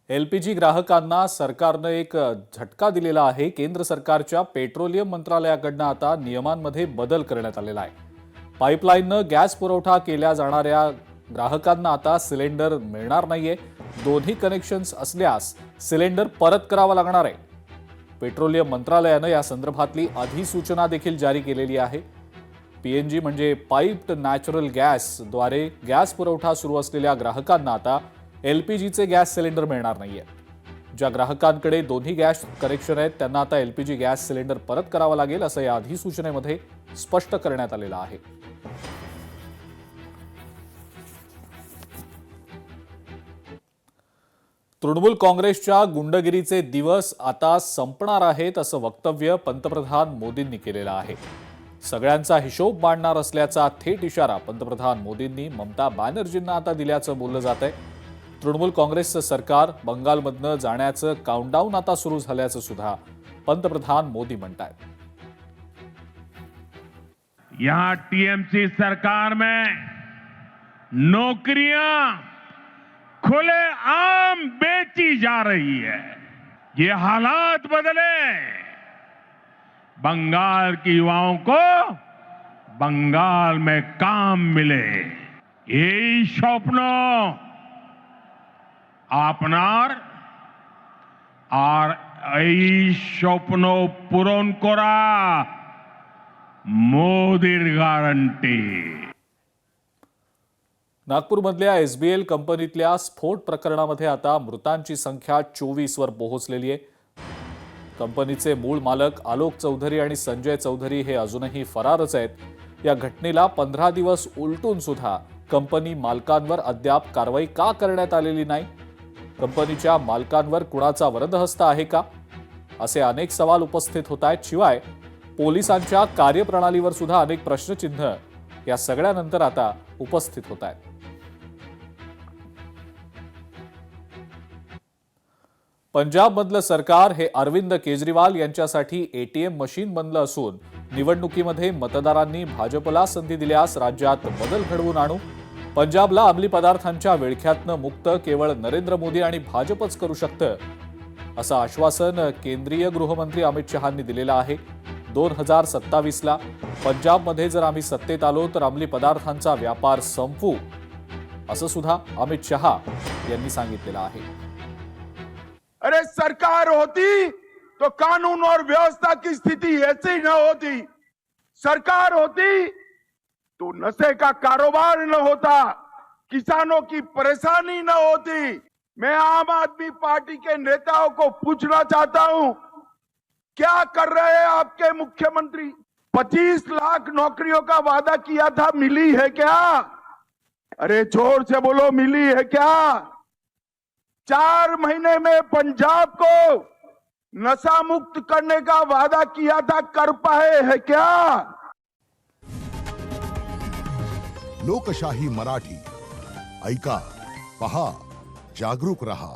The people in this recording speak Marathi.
एलपीजी ग्राहकांना सरकारनं एक झटका दिलेला आहे। केंद्र सरकारच्या पेट्रोलियम मंत्रालयाकडून आता नियमांमध्ये बदल करण्यात आलेला आहे। पाईपलाईननं गॅस पुरवठा केल्या जाणाऱ्या ग्राहकांना आता सिलेंडर मिळणार नाहीये। दोन्ही कनेक्शन्स असल्यास सिलेंडर परत करावा लागणार आहे। पेट्रोलियम मंत्रालयानं या संदर्भातली अधिसूचना देखील जारी केलेली आहे। पीएनजी म्हणजे पाइप्ड नॅचरल गॅसद्वारे गॅस पुरवठा सुरू असलेल्या ग्राहकांना आता एलपीजीचे गॅस सिलेंडर मिळणार नाहीये। ज्या ग्राहकांकडे दोन्ही गॅस कनेक्शन आहेत त्यांना आता एलपीजी गॅस सिलेंडर परत करावा लागेल, असं या अधिसूचनेमध्ये स्पष्ट करण्यात आलेलं आहे। तृणमूल काँग्रेसच्या गुंडगिरीचे दिवस आता संपणार आहेत, असं वक्तव्य पंतप्रधान मोदींनी केलेलं आहे। सगळ्यांचा हिशोब मांडणार असल्याचा थेट इशारा पंतप्रधान मोदींनी ममता बॅनर्जींना आता दिल्याचं बोललं जात आहे। तृणमूल काँग्रेसचं सरकार बंगालमधनं जाण्याचं काउंटडाऊन आता सुरू झाल्याचं सुद्धा पंतप्रधान मोदी म्हणतात। यहां टीएमसी सरकार में नौकरियां खुलेआम बेची जा रही है। ये हालात बदले, बंगाल के युवाओं को बंगाल में काम मिले, यही स्वप्न আপনার আর এই স্বপ্ন পূরণ করা मोदीर ग्यारंटी। नागपूरमधल्या एसबीएल कंपनीतल्या स्फोट प्रकरणामध्ये आता मृतांची संख्या 24 वर पोहोचलेली आहे। कंपनीचे मूळ मालक आलोक चौधरी आणि संजय चौधरी हे अजूनही फरारच आहेत। या घटनेला 15 दिवस उलटून सुद्धा कंपनी मालकांवर अद्याप कारवाई का करण्यात आलेली नाही? कंपनीच्या मालकांवर कुणाचा वरदहस्त आहे का, असे अनेक सवाल उपस्थित होत आहेत। शिवाय पोलिसांच्या कार्यप्रणालीवर सुद्धा अनेक प्रश्नचिन्ह या सगळ्यानंतर आता उपस्थित होत आहेत। पंजाबमधलं सरकार हे अरविंद केजरीवाल यांच्यासाठी एटीएम मशीन बनलं असून निवडणुकीमध्ये मतदारांनी भाजपला संधी दिल्यास राज्यात बदल घडवून आणू, पंजाबला अंमली पदार्थांच्या विळख्यातनं मुक्त केवळ नरेंद्र मोदी आणि भाजपच करू शकतं, असं आश्वासन केंद्रीय गृहमंत्री अमित शहांनी दिलेलं आहे। 2027ला पंजाबमध्ये जर आम्ही सत्तेत आलो तर अंमली पदार्थांचा व्यापार संपवू, असं सुद्धा अमित शहा यांनी सांगितलेलं आहे। अरे सरकार होती तो कानून और व्यवस्था की स्थिति ऐसी न होती। सरकार होती तो नशे का कारोबार न होता, किसानों की परेशानी न होती। मैं आम आदमी पार्टी के नेताओं को पूछना चाहता हूं, क्या कर रहे हैं आपके मुख्यमंत्री? 25 लाख नौकरियों का वादा किया था, मिली है क्या? अरे जोर से बोलो, मिली है क्या? 4 महीने में पंजाब को नशा मुक्त करने का वादा किया था, कर पाए है क्या? लोकशाही मराठी ऐका, पहा, जागरूक रहा।